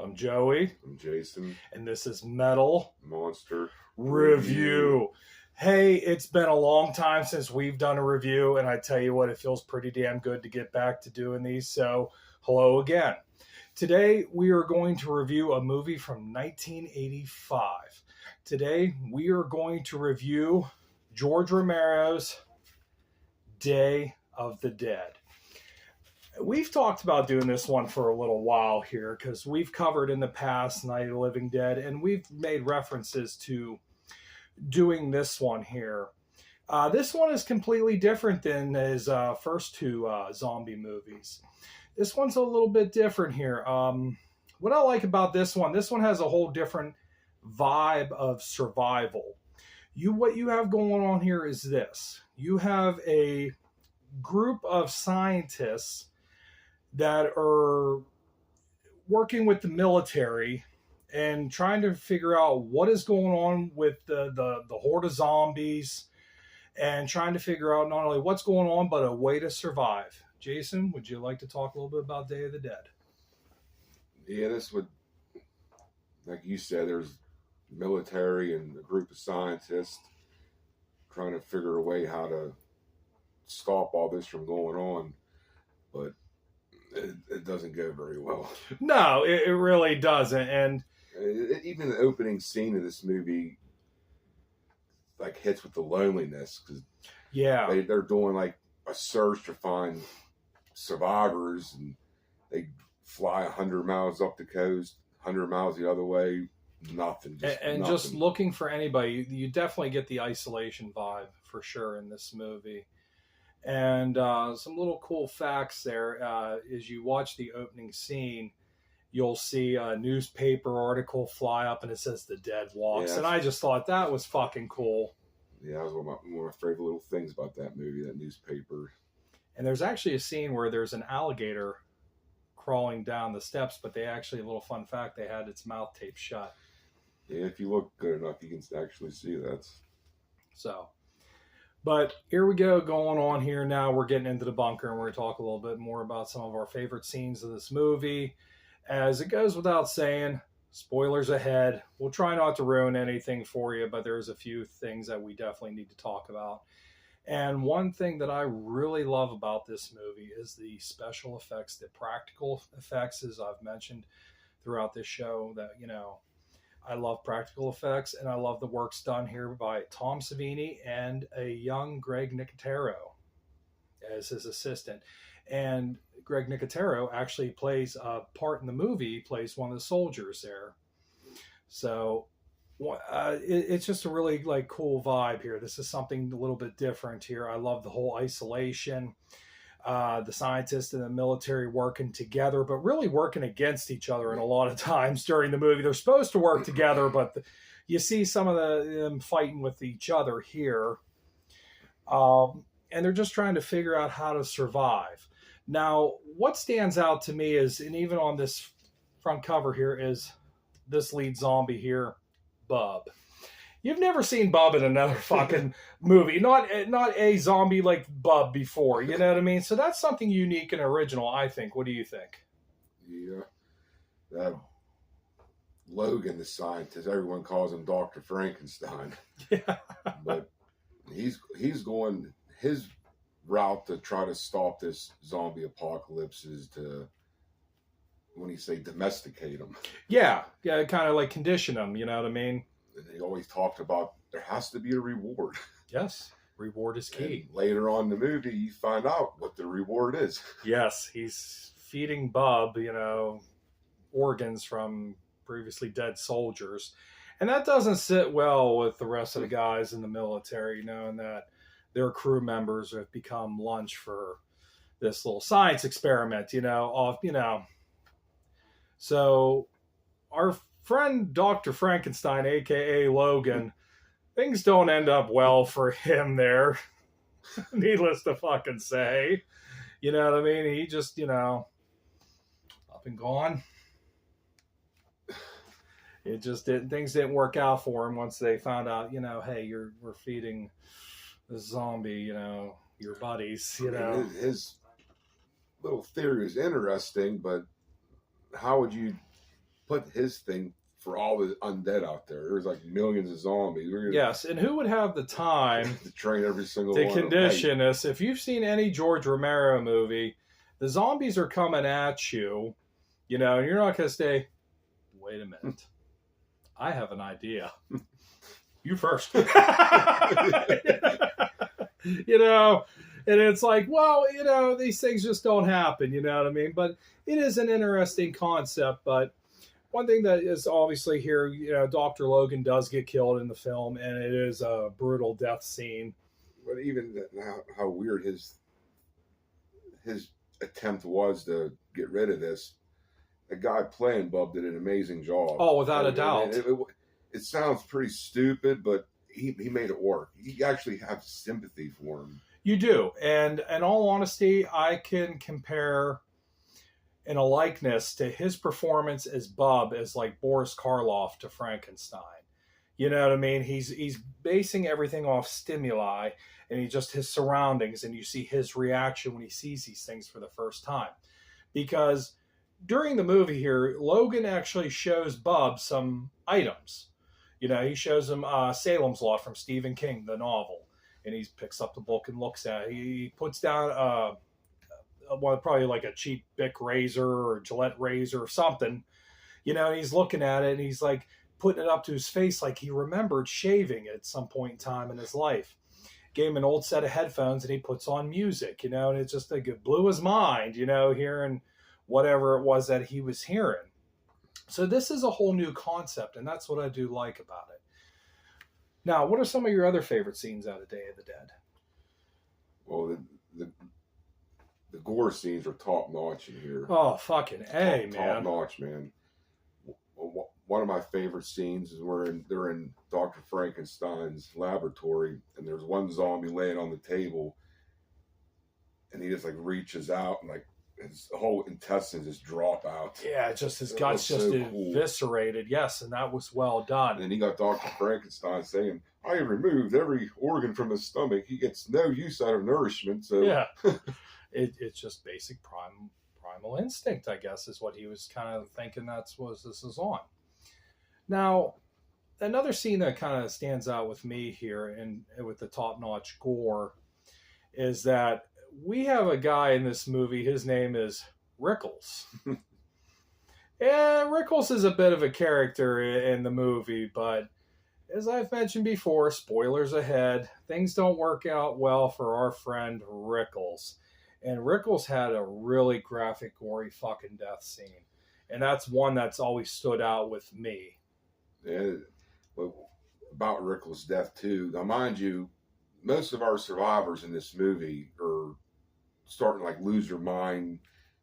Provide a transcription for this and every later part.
I'm Joey. I'm Jason. And this is Metal Monster Review. Hey, it's been a long time since we've done a review, and I tell you what, it feels pretty damn good to get back to doing these, so hello again. Today, we are going to review a movie from 1985. Today, we are going to review George Romero's Day of the Dead. We've talked about doing this one for a little while here because we've covered in the past Night of the Living Dead, and we've made references to doing this one here. This one is completely different than his first two zombie movies. This one's a little bit different here. What I like about this one has a whole different vibe of survival. What you have going on here is this. You have a group of scientists that are working with the military and trying to figure out what is going on with the horde of zombies and trying to figure out not only what's going on, but a way to survive. Jason, would you like to talk a little bit about Day of the Dead? Yeah, this would, like you said, there's military and a group of scientists trying to figure a way how to stop all this from going on, but it doesn't go very well. No, it really doesn't. And even the opening scene of this movie like hits with the loneliness because they're doing like a search to find survivors, and they fly 100 miles up the coast, 100 miles the other way, nothing. Just looking for anybody. You definitely get the isolation vibe for sure in this movie. And some little cool facts there. As you watch the opening scene, you'll see a newspaper article fly up and it says "The Dead Walks." And I just thought that was fucking cool. Yeah, that was one of my favorite little things about that movie, that newspaper. And there's actually a scene where there's an alligator crawling down the steps, but they actually, a little fun fact, they had its mouth taped shut. Yeah, if you look good enough, you can actually see that. So... But here we go, going on here now. We're getting into the bunker, and we're going to talk a little bit more about some of our favorite scenes of this movie. As it goes without saying, spoilers ahead. We'll try not to ruin anything for you, but there's a few things that we definitely need to talk about. And one thing that I really love about this movie is the special effects, the practical effects, as I've mentioned throughout this show, that, I love practical effects, and I love the works done here by Tom Savini and a young Greg Nicotero as his assistant. And Greg Nicotero actually plays a part in the movie, plays one of the soldiers there. So it's just a really cool vibe here. This is something a little bit different here. I love the whole isolation. The scientists and the military working together, but really working against each other. And a lot of times during the movie, they're supposed to work together, but you see some of them fighting with each other here. And they're just trying to figure out how to survive. Now, what stands out to me is, and even on this front cover here, is this lead zombie here, Bub. You've never seen Bub in another fucking movie. Not a zombie like Bub before. You know what I mean? So that's something unique and original, I think. What do you think? Yeah. That Logan, the scientist, everyone calls him Dr. Frankenstein. Yeah. But he's going, his route to try to stop this zombie apocalypse is to, when you say domesticate them. Yeah, kind of like condition them, you know what I mean? They always talked about there has to be a reward. Yes, reward is key. And later on in the movie, you find out what the reward is. Yes, he's feeding Bub, organs from previously dead soldiers. And that doesn't sit well with the rest of the guys in the military, knowing that their crew members have become lunch for this little science experiment, So our friend Dr. Frankenstein, aka Logan, things don't end up well for him there. Needless to fucking say. You know what I mean? He just, up and gone. It just things didn't work out for him once they found out, hey, we're feeding the zombie, your buddies, His little theory is interesting, but how would you put his thing for all the undead out there. There's like millions of zombies. Yes, and who would have the time to train every single to one condition us? If you've seen any George Romero movie, the zombies are coming at you, and you're not going to say, wait a minute, I have an idea. You first. And it's like, well, these things just don't happen, you know what I mean? But it is an interesting concept, but one thing that is obviously here, Dr. Logan does get killed in the film, and it is a brutal death scene. But even how weird his attempt was to get rid of this, the guy playing Bub did an amazing job. Oh, without a doubt. It sounds pretty stupid, but he made it work. You actually have sympathy for him. You do. And in all honesty, I can compare in a likeness to his performance as Bub as like Boris Karloff to Frankenstein. You know what I mean? He's basing everything off stimuli and his surroundings, and you see his reaction when he sees these things for the first time. Because during the movie here, Logan actually shows Bub some items. He shows him Salem's Lot from Stephen King, the novel, and he picks up the book and looks at it. He puts down probably like a cheap Bic razor or Gillette razor or something, and he's looking at it and he's like putting it up to his face like he remembered shaving at some point in time in his life. Gave him an old set of headphones and he puts on music, and it's just like it blew his mind, hearing whatever it was that he was hearing. So this is a whole new concept, and that's what I do like about it. Now, what are some of your other favorite scenes out of Day of the Dead? Well, the gore scenes are top notch in here. Oh, fucking A, man. Top notch, man. One of my favorite scenes is they're in Dr. Frankenstein's laboratory, and there's one zombie laying on the table, and he just like reaches out and like his whole intestines just drop out. Yeah, just his guts just eviscerated. Yes, and that was well done. And then he got Dr. Frankenstein saying, I removed every organ from his stomach. He gets no use out of nourishment. So yeah, it's just basic primal instinct, I guess, is what he was kind of thinking this is on. Now, another scene that kind of stands out with me here and with the top-notch gore is that we have a guy in this movie. His name is Rickles. Yeah, Rickles is a bit of a character in the movie, but as I've mentioned before, spoilers ahead, things don't work out well for our friend Rickles. And Rickles had a really graphic, gory fucking death scene. And that's one that's always stood out with me. Yeah, well, about Rickles' death, too. Now, mind you, most of our survivors in this movie are starting to like lose their mind,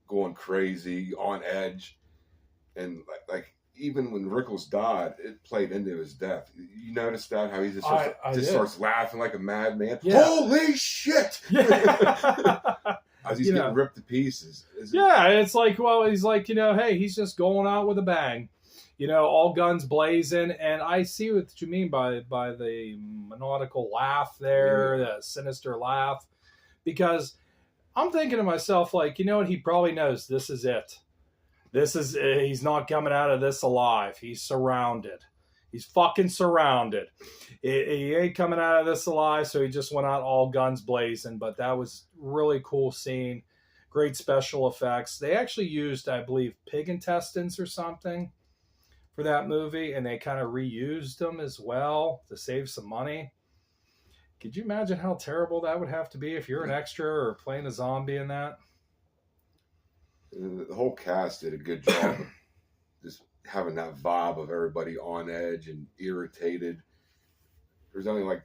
going crazy, on edge. And like even when Rickles died, it played into his death. You noticed that, how he just starts laughing like a madman. Yeah. Holy shit! Yeah. As he's getting ripped to pieces. It's like, well, he's like, hey, he's just going out with a bang. All guns blazing. And I see what you mean by the maniacal laugh there, the sinister laugh. Because I'm thinking to myself, like, what? He probably knows this is it. He's not coming out of this alive. He's surrounded. He's fucking surrounded. He ain't coming out of this alive, so he just went out all guns blazing. But that was really cool scene. Great special effects. They actually used, I believe, pig intestines or something for that movie, and they kind of reused them as well to save some money. Could you imagine how terrible that would have to be if you're an extra or playing a zombie in that? The whole cast did a good job of just having that vibe of everybody on edge and irritated. There's only like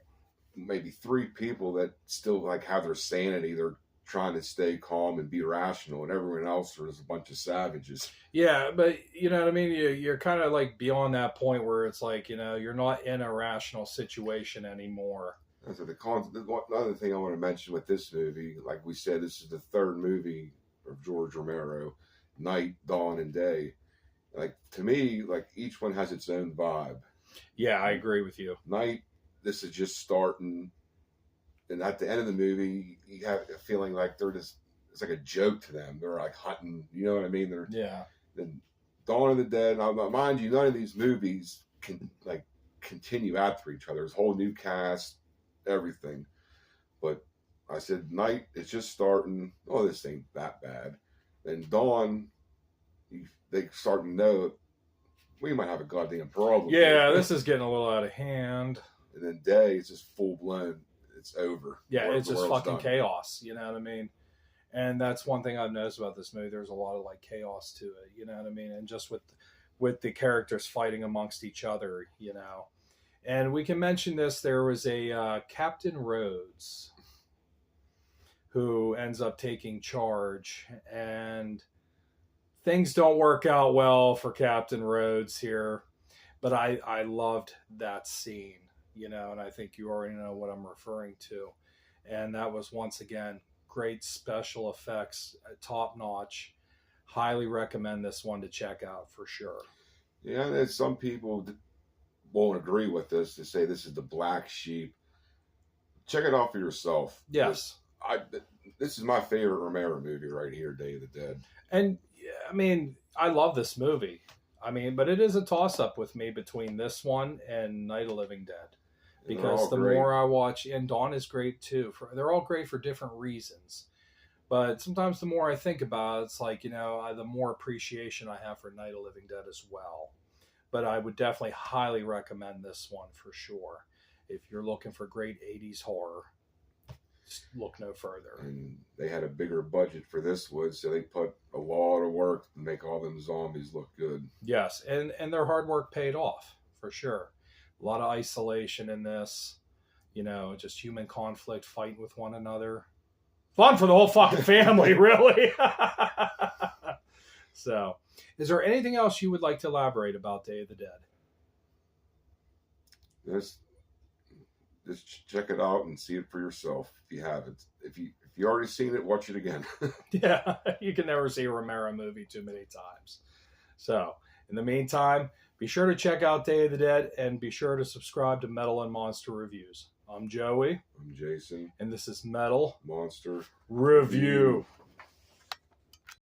maybe 3 people that still like have their sanity. They're trying to stay calm and be rational, and everyone else is a bunch of savages. Yeah, but you know what I mean? You're kind of like beyond that point where it's like, you're not in a rational situation anymore. So the other thing I want to mention with this movie, like we said, this is the 3rd movie of George Romero, Night, Dawn, and Day. Like, to me, like, each one has its own vibe. Yeah, I agree with you. Night, this is just starting, and at the end of the movie, you have a feeling like it's like a joke to them. They're like hunting, you know what I mean? Then Dawn of the Dead. Now, mind you, none of these movies can continue after each other. There's a whole new cast, everything. But I said, Night, it's just starting. Oh, this ain't that bad. Then Dawn, they start to know we might have a goddamn problem. Yeah, this is getting a little out of hand. And then Day, it's just full blown. It's over. Yeah, it's just fucking chaos. You know what I mean? And that's one thing I've noticed about this movie. There's a lot of like chaos to it. You know what I mean? And just with the characters fighting amongst each other. You know. And we can mention this. There was a Captain Rhodes who ends up taking charge, and things don't work out well for Captain Rhodes here. But I loved that scene. You know, and I think you already know what I'm referring to. And that was, once again, great special effects, top notch. Highly recommend this one to check out for sure. Yeah, and some people won't agree with this to say this is the black sheep. Check it out for yourself. Yes. This is my favorite Romero movie right here, Day of the Dead. And, I mean, I love this movie. I mean, but it is a toss-up with me between this one and Night of the Living Dead. Because the more I watch, and Dawn is great too. They're all great for different reasons. But sometimes the more I think about it, it's like, you know, the more appreciation I have for Night of the Living Dead as well. But I would definitely highly recommend this one for sure. If you're looking for great 80s horror, just look no further. And they had a bigger budget for this one, so they put a lot of work to make all them zombies look good. Yes, and their hard work paid off, for sure. A lot of isolation in this, you know, just human conflict, fighting with one another. Fun for the whole fucking family, really. So, is there anything else you would like to elaborate about Day of the Dead? Just check it out and see it for yourself if you haven't. If you already seen it, watch it again. Yeah, you can never see a Romero movie too many times. So, in the meantime, be sure to check out Day of the Dead and be sure to subscribe to Metal and Monster Reviews. I'm Joey. I'm Jason. And this is Metal Monster Review.